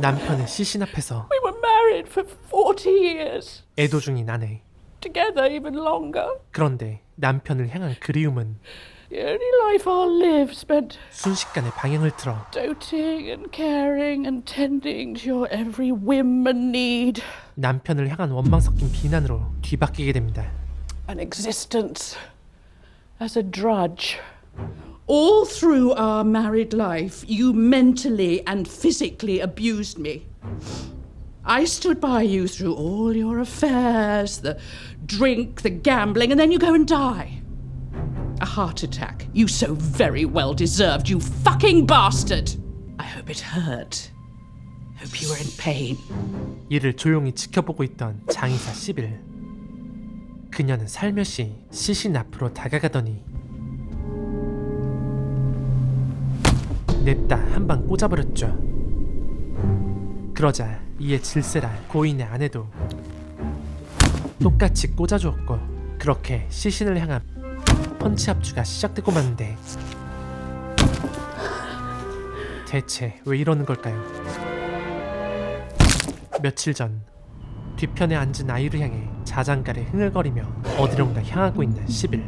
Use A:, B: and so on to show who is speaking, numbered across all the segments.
A: 남편의 시신 앞에서
B: We were married for 40 years.
A: 애도 중인 아내.
B: Together even longer.
A: 그런데 남편을 향한 그리움은
B: The only life I'll live spent
A: 순식간에 방향을 틀어
B: doting and caring and tending to your every whim and need.
A: 남편을 향한 원망 섞인 비난으로 뒤바뀌게 됩니다.
B: An existence as a drudge.
C: All through our married life, you mentally and physically abused me. I stood by you through all your affairs, the drink, the gambling, and then you go and die. A heart attack you so very well deserved, you fucking bastard! I hope it hurt. Hope you were in pain.
A: 이를 조용히 지켜보고 있던 장의사 시빌. 그녀는 살며시 시신 앞으로 다가가더니 냅다 한 방 꽂아버렸죠. 그러자 이에 질세라 고인의 아내도 똑같이 꽂아주었고, 그렇게 시신을 향한 펀치 합주가 시작되고 마는데 대체 왜 이러는 걸까요? 며칠 전 뒤편에 앉은 아이를 향해 자장가를 흥얼거리며 어디론가 향하고 있는 시빌.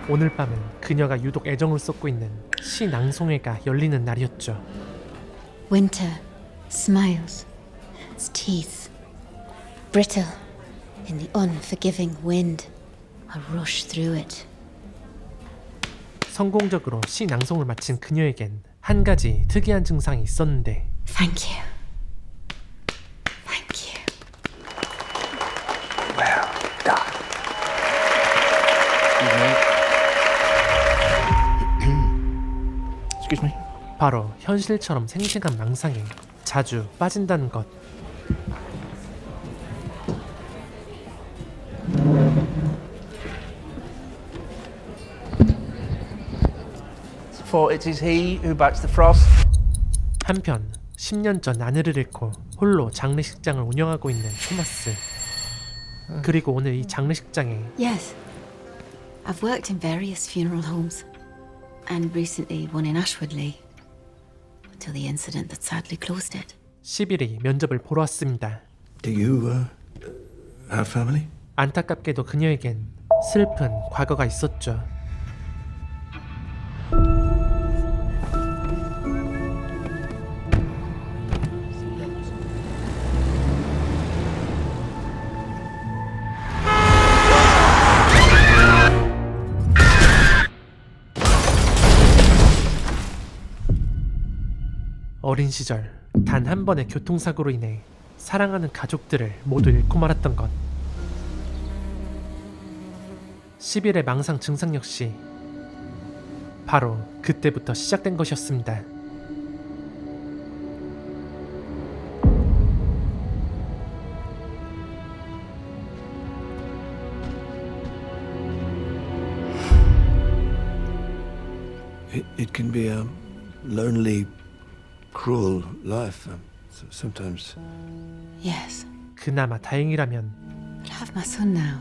A: 오늘 밤은 그녀가 유독 애정을 쏟고 있는 시 낭송회가 열리는 날이었죠.
D: Winter smiles, its teeth brittle in the unforgiving wind. I rush through it.
A: 성공적으로 시 낭송을 마친 그녀에겐 한 가지 특이한 증상이 있었는데
D: Thank you. Thank you.
E: Well done. Excuse me.
A: 바로 현실처럼 생생한 망상에 자주 빠진다는 것.
E: For it is he who bites the frost.
A: 한편 10년 전 아내를 잃고 홀로 장례식장을 운영하고 있는 토마스. 그리고 오늘 이 장례식장에
D: Yes. I've worked in various funeral homes and recently one in Ashwoodley until the incident that sadly closed it.
A: 시빌이 면접을 보러 왔습니다.
F: Do you have family?
A: 안타깝게도 그녀에겐 슬픈 과거가 있었죠. 어린 시절 단 한 번의 교통사고로 인해 사랑하는 가족들을 모두 잃고 말았던 것. 시빌의 망상 증상 역시 바로 그때부터 시작된 것이었습니다.
F: It can be a lonely, cruel life. Sometimes.
D: Yes.
A: 그나마 다행이라면
D: I'll have my son now,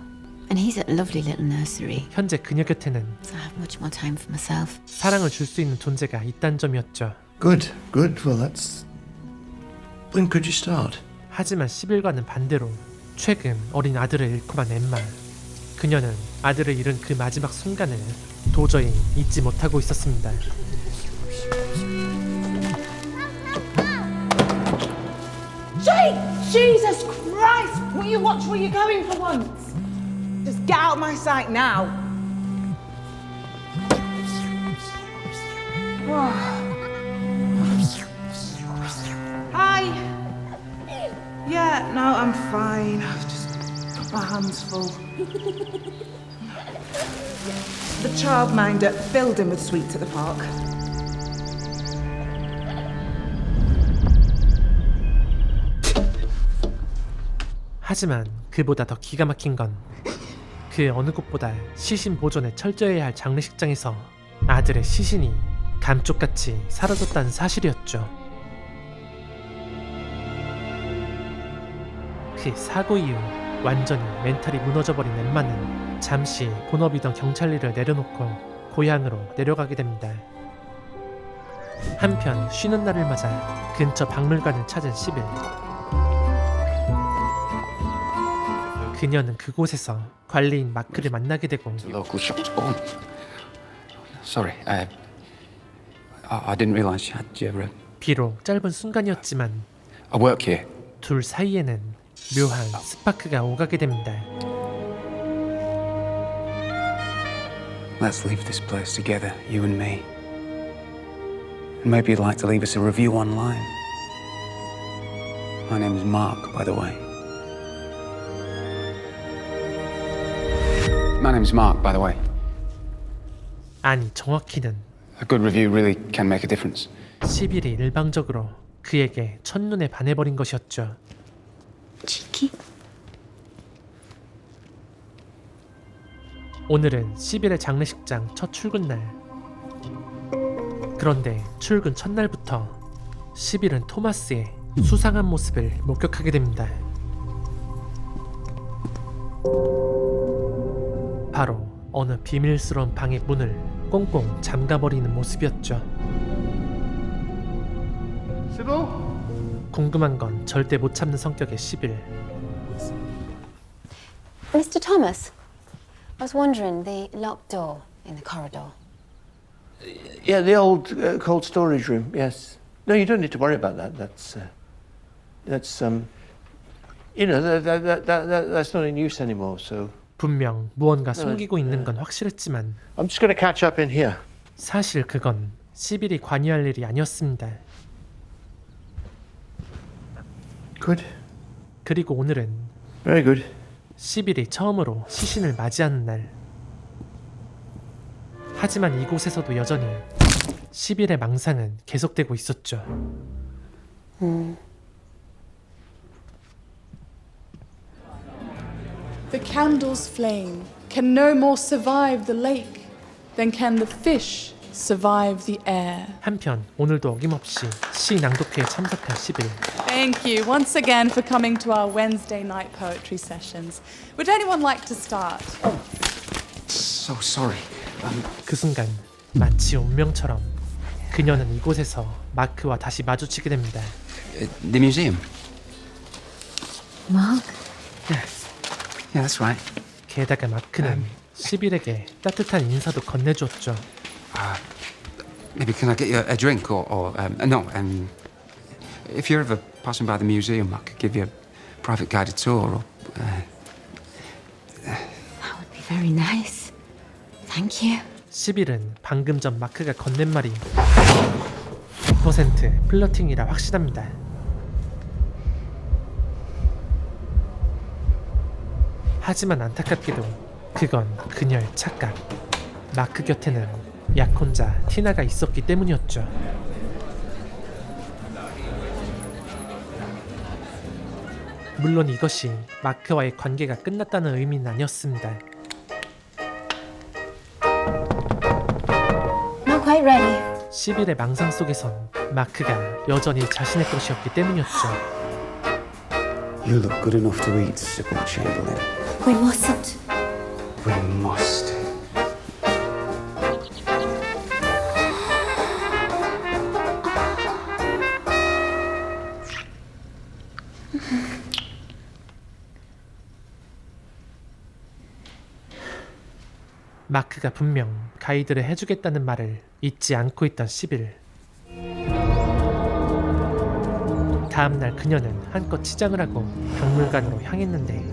D: and he's at a lovely little nursery,
A: 현재 그녀 곁에는
D: so I have much more time for myself.
A: 사랑을 줄 수 있는 존재가 있다는 점이었죠.
F: Good, good. Well, that's. When could you start?
A: 하지만 시빌과는 반대로 최근 어린 아들을 잃고만 엠마. 그녀는 아들을 잃은 그 마지막 순간을 도저히 잊지 못하고 있었습니다.
G: Jesus Christ! Will you watch where you're going for once? Just get out of my sight now. Hi. Yeah, no, I'm fine. I've just got my hands full. The childminder filled him with sweets at the park.
A: 하지만 그보다 더 기가 막힌 건 그 어느 곳보다 시신 보존에 철저해야 할 장례식장에서 아들의 시신이 감쪽같이 사라졌다는 사실이었죠. 그 사고 이후 완전히 멘탈이 무너져버린 엠마는 잠시 본업이던 경찰 일을 내려놓고 고향으로 내려가게 됩니다. 한편 쉬는 날을 맞아 근처 박물관을 찾은 시빌. 그녀는 그곳에서 관리인 마크를 만나게 되고
H: Local shops. Oh, sorry. I didn't realise you had
A: 비록 짧은 순간이었지만
H: I work here.
A: 둘 사이에는 묘한 스파크가 오가게 됩니다.
H: Let's leave this place together, you and me. And maybe you'd like to leave us a review online. My name's Mark, by the way. My name's Mark, by the way.
A: 아니 정확히는
H: A good review really can make a difference.
A: 시빌이 일방적으로 그에게 첫눈에 반해버린 것이었죠.
D: Cheeky.
A: 오늘은 시빌의 장례식장 첫 출근날. 그런데 출근 첫날부터 시빌은 토마스의 수상한 모습을 목격하게 됩니다. 바로 어느 비밀스러운 방의 문을 꽁꽁 잠가버리는 모습이었죠. 궁금한 건 절대 못 참는 성격의 시빌.
D: Mr. Thomas, I was wondering the locked door in the corridor.
F: Yeah, the old cold storage room. Yes. No, you don't need to worry about that. That's you know, that's not in use anymore. So
A: 분명 무언가 숨기고 있는 건 확실했지만
F: I'm just going to catch up in here.
A: 사실 그건 시빌이 관여할 일이 아니었습니다.
F: Good.
A: 그리고 오늘은
F: Very good.
A: 시빌이 처음으로 시신을 맞이하는 날. 하지만 이곳에서도 여전히 시빌의 망상은 계속되고 있었죠.
B: The candle's flame can no more survive the lake than can the fish survive the air.
A: 한편 오늘도 어김없이 시 낭독회에 참석한 시빌.
B: Thank you once again for coming to our Wednesday night poetry sessions. Would anyone like to start?
H: So sorry.
A: 그 순간 마치 운명처럼 그녀는 이곳에서 마크와 다시 마주치게 됩니다.
H: The museum.
D: Mark?
H: Yeah, that's right.
A: 게다가 마크는 시빌에게 따뜻한 인사도 건네주었죠.
H: Maybe can I get you a drink or no? If you're ever passing by the museum, I could give you a private guided tour. Or,
D: That would be very nice. Thank you.
A: 시빌은 방금 전 마크가 건넨 말이 100% 플러팅이라 확신합니다. 하지만 안타깝게도 그건 그녀의 착각. 마크 곁에는 약혼자 티나가 있었기 때문이었죠. 물론 이것이 마크와의 관계가 끝났다는 의미는 아니었습니다.
D: Not quite ready.
A: 시빌의 망상 속에선 마크가 여전히 자신의 것이었기 때문이었죠.
H: you look good enough to eat, Sybil Chamberlain.
D: We mustn't.
H: We must.
A: 마크가 분명 가이드를 해주겠다는 말을 잊지 않고 있던 시빌. 다음날 그녀는 한껏 치장을 하고 박물관으로 향했는데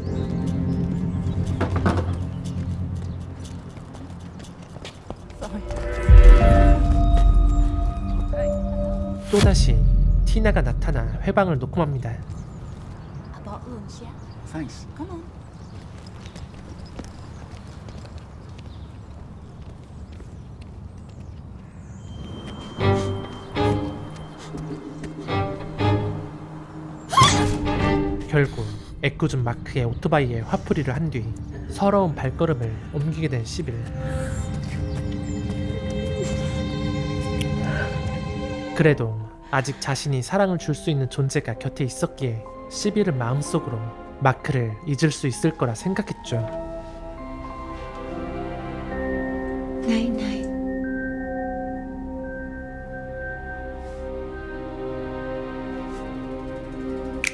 A: 또다시 티나가 나타나 회방을 놓고 맙니다.
D: I bought lunch, yeah?
H: Thanks.
D: Come on.
A: 결국 애꿎은 마크의 오토바이에 화풀이를 한 뒤 서러운 발걸음을 옮기게 된 시빌. 그래도 아직 자신이 사랑을 줄 수 있는 존재가 곁에 있었기에 시빌은 마음속으로 마크를 잊을 수 있을 거라 생각했죠.
D: Night, night.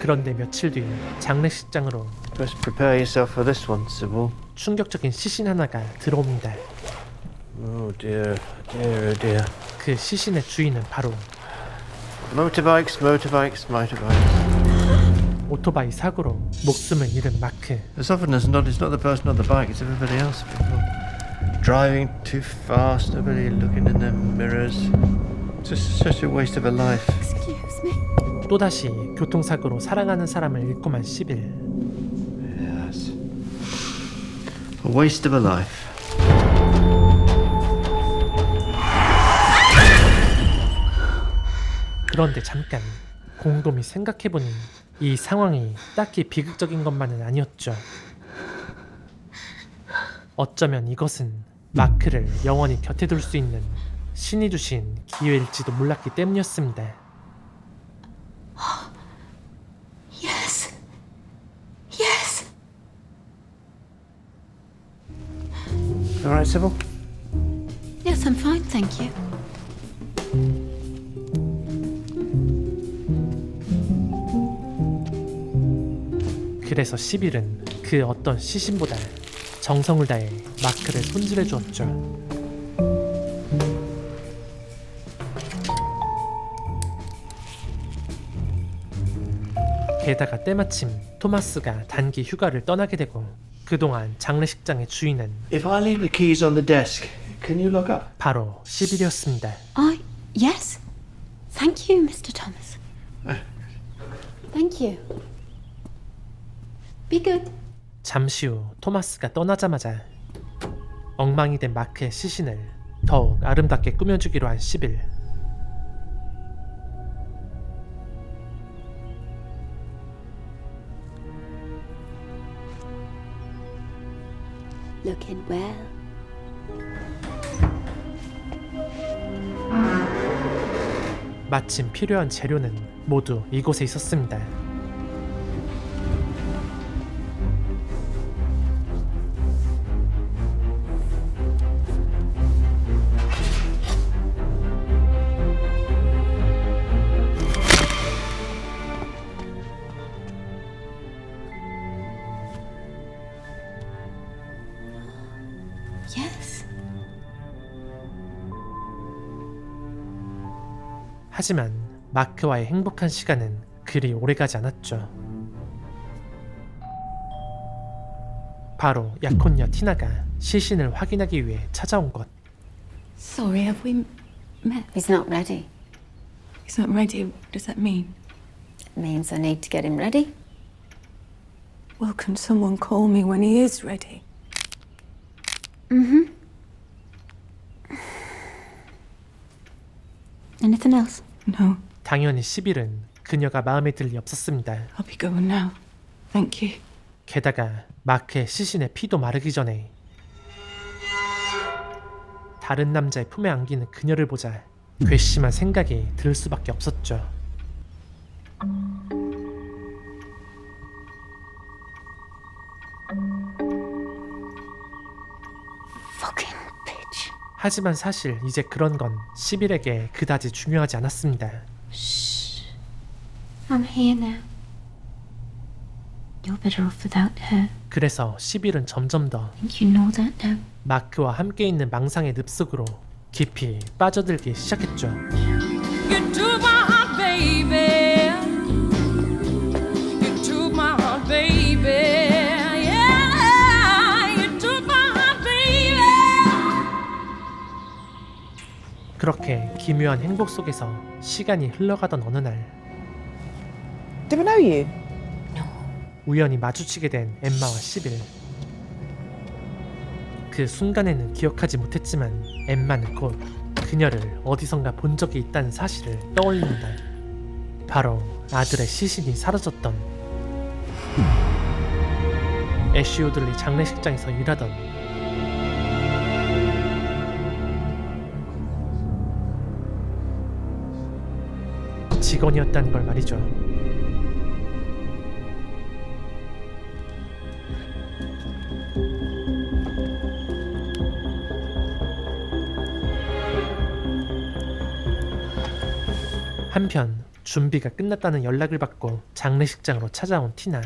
A: 그런데 며칠 뒤 장례식장으로
F: Best prepare yourself for this one, Sybil.
A: 충격적인 시신 하나가 들어옵니다.
F: Oh dear, dear, oh dear.
A: 그 시신의 주인은 바로
F: Motorbikes, motorbikes, motorbikes.
A: 오토바이 사고로 목숨을 잃은 마크.
F: As often as not, it's not the person on the bike, it's everybody else. People driving too fast, nobody looking in their mirrors. It's just such a waste of a life.
D: Excuse me.
A: 또다시 교통사고로 사랑하는 사람을 잃고만 10일.
F: Yes. A waste of a life.
A: 그런데 잠깐 곰곰이 생각해보니 이 상황이 딱히 비극적인 것만은 아니었죠. 어쩌면 이것은 마크를 영원히 곁에 둘 수 있는 신이 주신 기회일지도 몰랐기 때문이었습니다.
D: Yes. Yes.
F: All right, Sybil?
D: Yes, I'm fine, thank you.
A: 그래서 10일은 그 어떤 시신보다 정성을 다해 마크를 손질해 주었죠. 게다가 때마침 토마스가 단기 휴가를 떠나게 되고 그동안 장례식장의 주인은
F: If I leave the keys on the desk, can you lock up?
A: 바로 10일이었습니다.
D: Yes. Thank you, Mr. Thomas. Thank you. Be good.
A: 잠시 후 토마스가 떠나자마자 엉망이 된 마크의 시신을 더욱 아름답게 꾸며주기로 한 10일.
D: Looking well.
A: 마침 필요한 재료는 모두 이곳에 있었습니다.
D: Yes.
A: 하지만 마크와의 행복한 시간은 그리 오래가지 않았죠. 바로 약혼녀 티나가 시신을 확인하기 위해 찾아온 것.
D: Sorry, have we met? He's not ready.
I: He's not ready. What does that mean?
D: It means I need to get him ready.
I: Well, can someone call me when he is ready?
D: Anything else?
I: No,
A: 당연히 10일은 그녀가 마음에 들 리 없었습니다.
I: I'll be going now. Thank you.
A: 게다가 마크의 시신의 피도 마르기 전에 다른 남자의 품에 안기는 그녀를 보자 괘씸한 생각이 들 수밖에 없었죠.
D: Fucking bitch.
A: 하지만 사실 이제 그런 건 10일에게 그다지 중요하지 않았습니다.
D: I'm here now. You're better off without her.
A: 그래서 10일은 점점 더
D: I think you know that now.
A: 마크와 함께 있는 망상의 늪속으로 깊이 빠져들기 시작했죠.
J: You took my heart, baby. You took my heart, baby. Yeah, you took my heart, baby.
A: 그렇게 기묘한 행복 속에서 시간이 흘러가던 어느 날
G: Do I know you?
A: 우연히 마주치게 된 엠마와 10일. 그 순간에는 기억하지 못했지만 엠마는 곧 그녀를 어디선가 본 적이 있다는 사실을 떠올립니다. 바로 아들의 시신이 사라졌던 애쉬 오들리 장례식장에서 일하던 직원이었다는 걸 말이죠. 한편 준비가 끝났다는 연락을 받고 장례식장으로 찾아온 티나.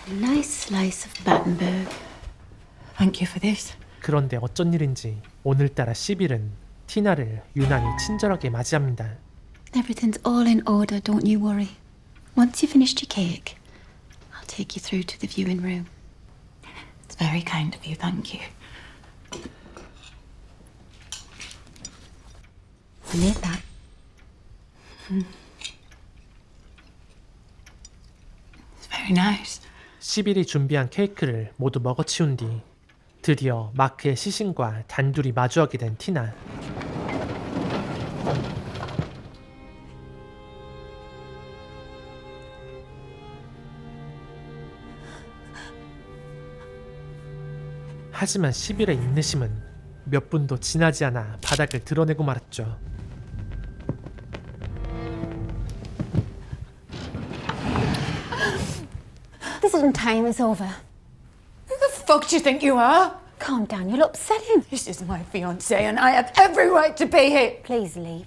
D: A nice slice of Battenberg.
I: Thank you for this.
A: 그런데 어쩐 일인지 오늘따라 시빌은 티나를 유난히 친절하게 맞이합니다.
D: Everything's all in order, don't you worry. Once you've finished your cake, I'll take you through to the viewing room.
I: It's very kind of you, thank you.
D: You made that.
I: It's very nice.
A: 시빌이 준비한 케이크를 모두 먹어치운 뒤 드디어 마크의 시신과 단둘이 마주하게 된 티나. 하지만 시빌의 인내심은 몇 분도 지나지 않아 바닥을 드러내고 말았죠.
D: This time is over.
I: Who the fuck do you think you are?
D: Calm down, you'll upset him.
I: This is my fiancé and I have every right to be here.
D: Please leave.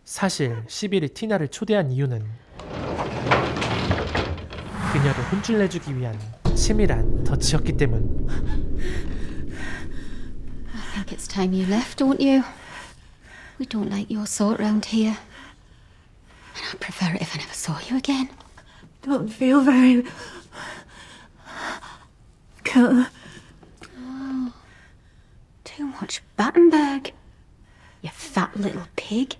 A: 사실 시빌이 티나를 초대한 이유는 그녀를 혼쭐내주기 위한 치밀한 덫이었기 때문.
D: I think it's time you left, don't you? We don't like your sort round here. And I'd prefer it if I never saw you again.
I: Don't feel very cool.
D: Too much Battenberg. You fat little pig.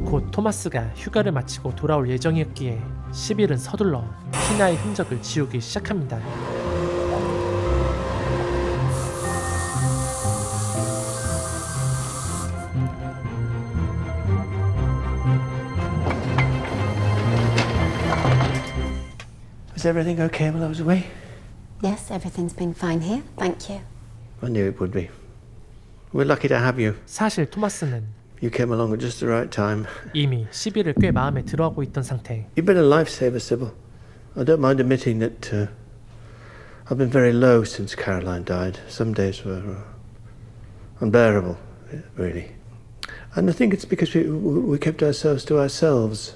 A: 곧 토마스가 휴가를 마치고 돌아올 예정이었기에 시빌은 서둘러 티나의 흔적을 지우기 시작합니다.
F: Was everything okay while I was away?
D: Yes, everything's been fine here. Thank you.
F: I knew it would be. We're lucky to have you.
A: 사실 토마스는
F: You came along at just the right time.
A: 이미 시빌을 꽤 마음에 들어하고 있던 상태.
F: You've been a lifesaver, Sybil. I don't mind admitting that I've been very low since Caroline died. Some days were unbearable, really. And I think it's because we kept ourselves to ourselves.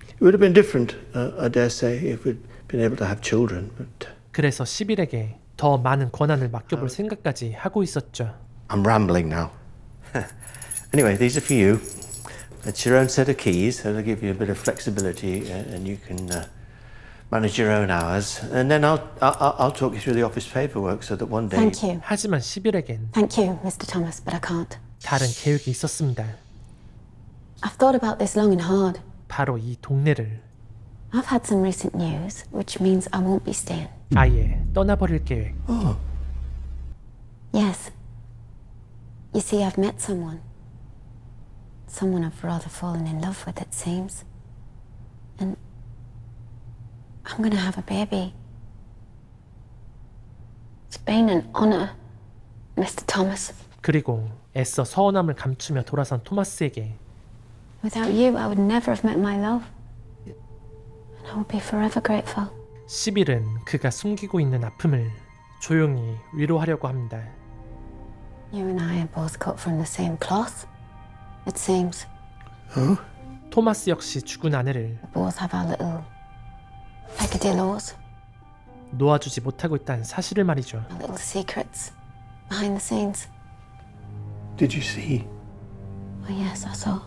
F: It would have been different, I dare say, if we'd been able to have children. But
A: 그래서 시빌에게 더 많은 권한을 맡겨볼 생각까지 하고 있었죠.
F: I'm rambling now. Anyway, these are for you. It's your own set of keys, so they'll give you a bit of flexibility, and you can manage your own hours. And then I'll talk you through the office paperwork, so that one day.
D: Thank you.
A: 하지만 시빌에겐
D: Thank you, Mr. Thomas, but I can't.
A: 다른 계획이 있었습니다.
D: I've thought about this long and hard.
A: 바로 이 동네를
D: I've had some recent news, which means I won't be staying.
A: 아예 떠나버릴 계획.
D: Yes. You see, I've met someone. Someone I've rather fallen in love with, it seems. And I'm gonna have a baby. It's been an honor, Mr. Thomas.
A: 그리고 애써 서운함을 감추며 돌아선 토마스에게
D: Without you, I would never have met my love. And I will be forever grateful.
A: 시빌은 그가 숨기고 있는 아픔을 조용히 위로하려고 합니다.
D: You and I are both cut from the same cloth, it seems.
A: 토마스 역시 죽은 아내를
D: We both have our little peccadillos,
A: 놓아주지 못하고 있다는 사실을 말이죠.
D: our little secrets behind the scenes.
F: Did you see?
D: Oh yes, I saw.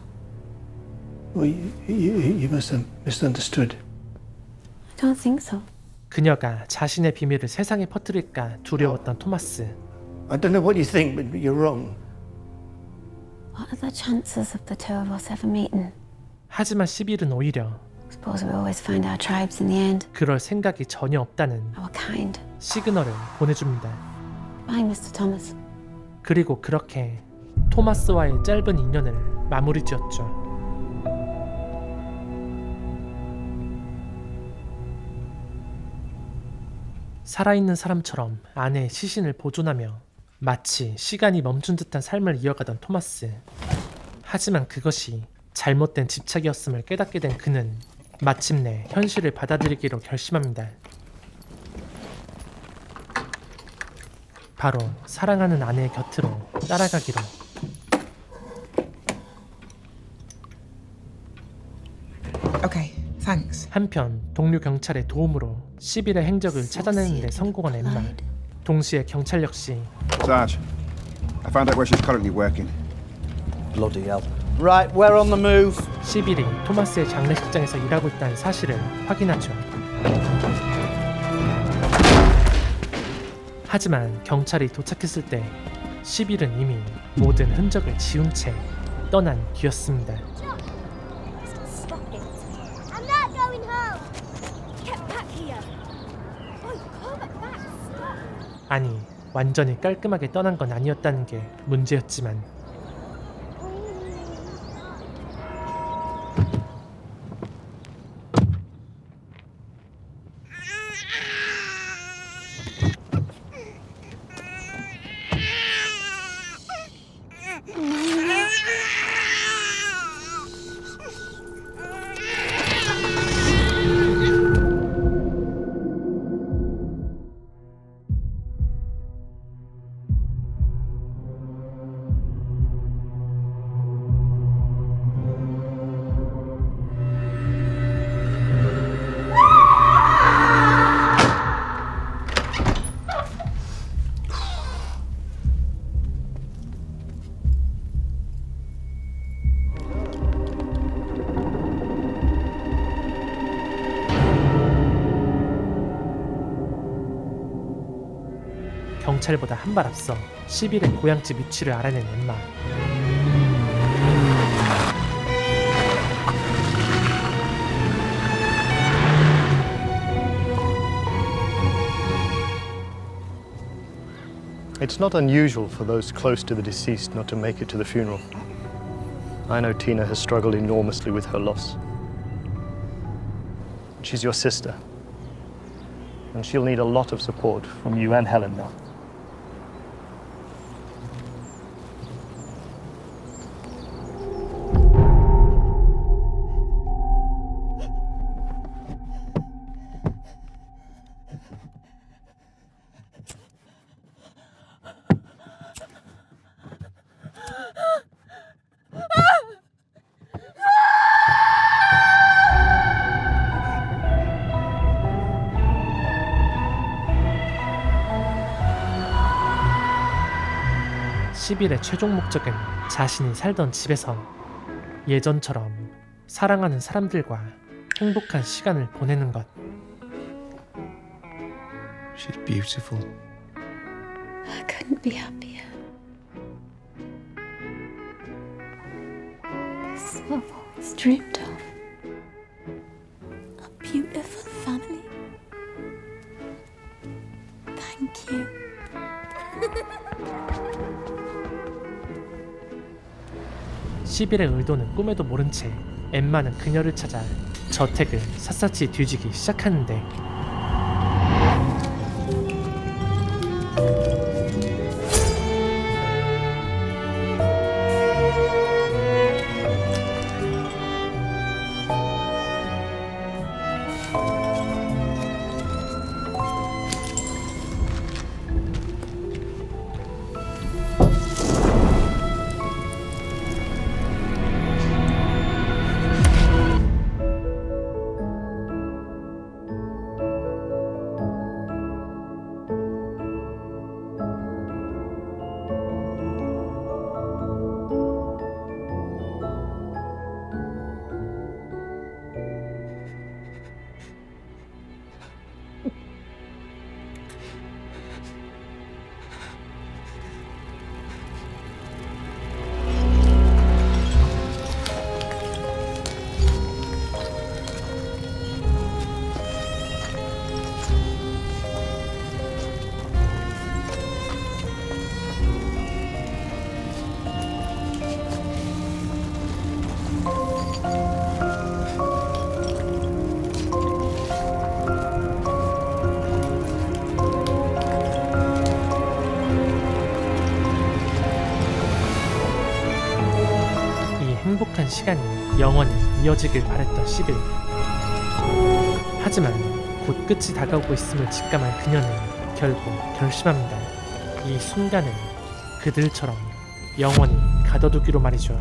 F: Well, you must have misunderstood.
D: I don't think so.
A: 그녀가 자신의 비밀을 세상에 퍼뜨릴까 두려웠던 토마스.
F: I don't know what you think, but you're wrong.
D: What are the chances of the two of us ever meeting?
A: 하지만 시빌은 오히려
D: Suppose we always find our tribes in the end.
A: 그럴 생각이 전혀 없다는
D: Our kind.
A: 시그널을 보내줍니다.
D: Bye, Mr. Thomas.
A: 그리고 그렇게 토마스와의 짧은 인연을 마무리 지었죠. 살아있는 사람처럼 아내의 시신을 보존하며 마치 시간이 멈춘 듯한 삶을 이어가던 토마스. 하지만 그것이 잘못된 집착이었음을 깨닫게 된 그는 마침내 현실을 받아들이기로 결심합니다. 바로 사랑하는 아내의 곁으로 따라가기로.
G: Okay, thanks.
A: 한편 동료 경찰의 도움으로 10일의 행적을 찾아내는 데 성공한 엠마. 동시에 경찰 역시
K: Sarge, I found out where she's currently working.
E: Bloody hell. Right, we're on the move.
A: 10일이 토마스의 장례식장에서 일하고 있다는 사실을 확인하죠. 하지만 경찰이 도착했을 때 10일은 이미 모든 흔적을 지운 채 떠난 뒤였습니다.
J: I'm not going home. Get back here. Oh, come back. Stop.
A: 아니, 완전히 깔끔하게 떠난 건 아니었다는 게 문제였지만 경찰보다 한 발 앞서 10일의 고향집 위치를 알아낸 엠마.
L: It's not unusual for those close to the deceased not to make it to the funeral. I know Tina has struggled enormously with her loss. She's your sister, and she'll need a lot of support from you and Helen now.
A: (10일의) 최종 목적은 자신이 살던 집에서 예전처럼 사랑하는 사람들과 행복한 시간을 보내는 것.
H: She's beautiful.
D: I couldn't be happier. This is what I've always dreamed of. A beautiful family. Thank you.
A: 10일의 의도는 꿈에도 모른 채 엠마는 그녀를 찾아 저택을 샅샅이 뒤지기 시작하는데 행복한 시간이 영원히 이어지길 바랬던 10일. 하지만 곧 끝이 다가오고 있음을 직감한 그녀는 결국 결심합니다. 이 순간을 그들처럼 영원히 가둬두기로 말이죠.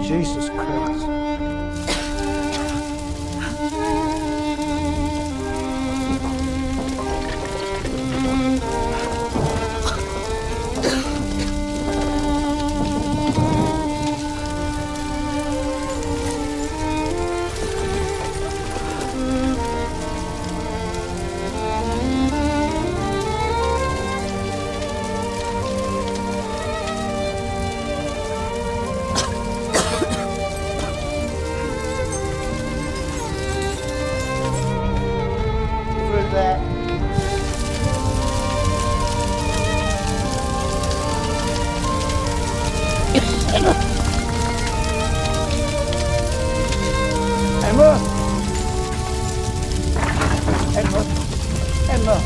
F: Jesus Christ. Emma! Emma! Emma!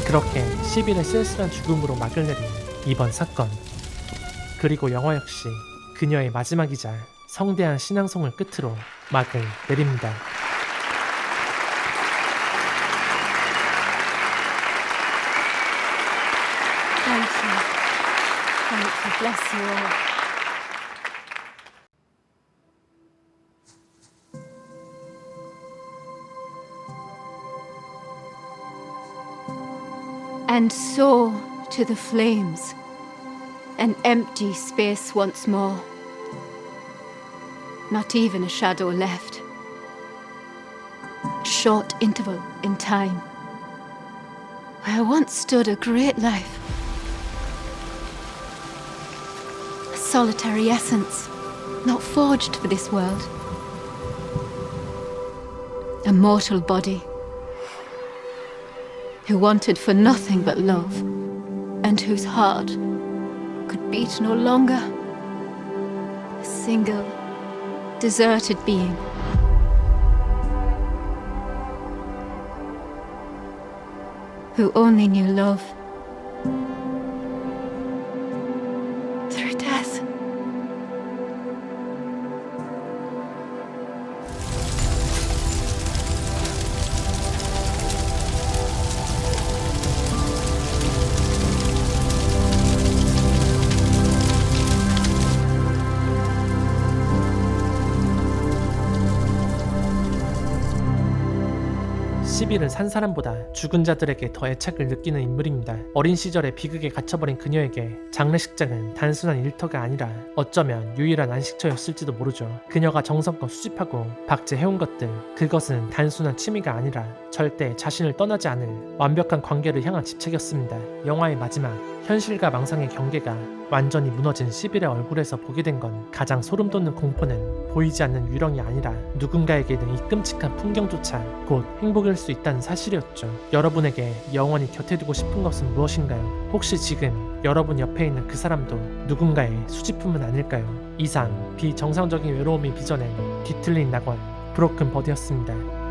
A: 그렇게 시빌의 쓸쓸한 죽음으로 막을 내린 이번 사건. 그리고 영화 역시 그녀의 마지막이자 성대한 신앙송을 끝으로 막을 내립니다.
D: Thank you. Thank you. Bless you all.
M: And so to the flames, an empty space once more. Not even a shadow left. A short interval in time, where once stood a great life. A solitary essence, not forged for this world. A mortal body, who wanted for nothing but love, and whose heart could beat no longer. A single, deserted being. Who only knew love through death.
A: 시빌은 산 사람보다 죽은 자들에게 더 애착을 느끼는 인물입니다. 어린 시절에 비극에 갇혀버린 그녀에게 장례식장은 단순한 일터가 아니라 어쩌면 유일한 안식처였을지도 모르죠. 그녀가 정성껏 수집하고 박제해온 것들, 그것은 단순한 취미가 아니라 절대 자신을 떠나지 않을 완벽한 관계를 향한 집착이었습니다. 영화의 마지막, 현실과 망상의 경계가 완전히 무너진 시빌의 얼굴에서 보게 된 건 가장 소름 돋는 공포는 보이지 않는 유령이 아니라 누군가에게는 이 끔찍한 풍경조차 곧 행복일 수 있다는 사실이었죠. 여러분에게 영원히 곁에 두고 싶은 것은 무엇인가요? 혹시 지금 여러분 옆에 있는 그 사람도 누군가의 수집품은 아닐까요? 이상 비정상적인 외로움이 빚어낸 뒤틀린 낙원 브로큰 버드였습니다.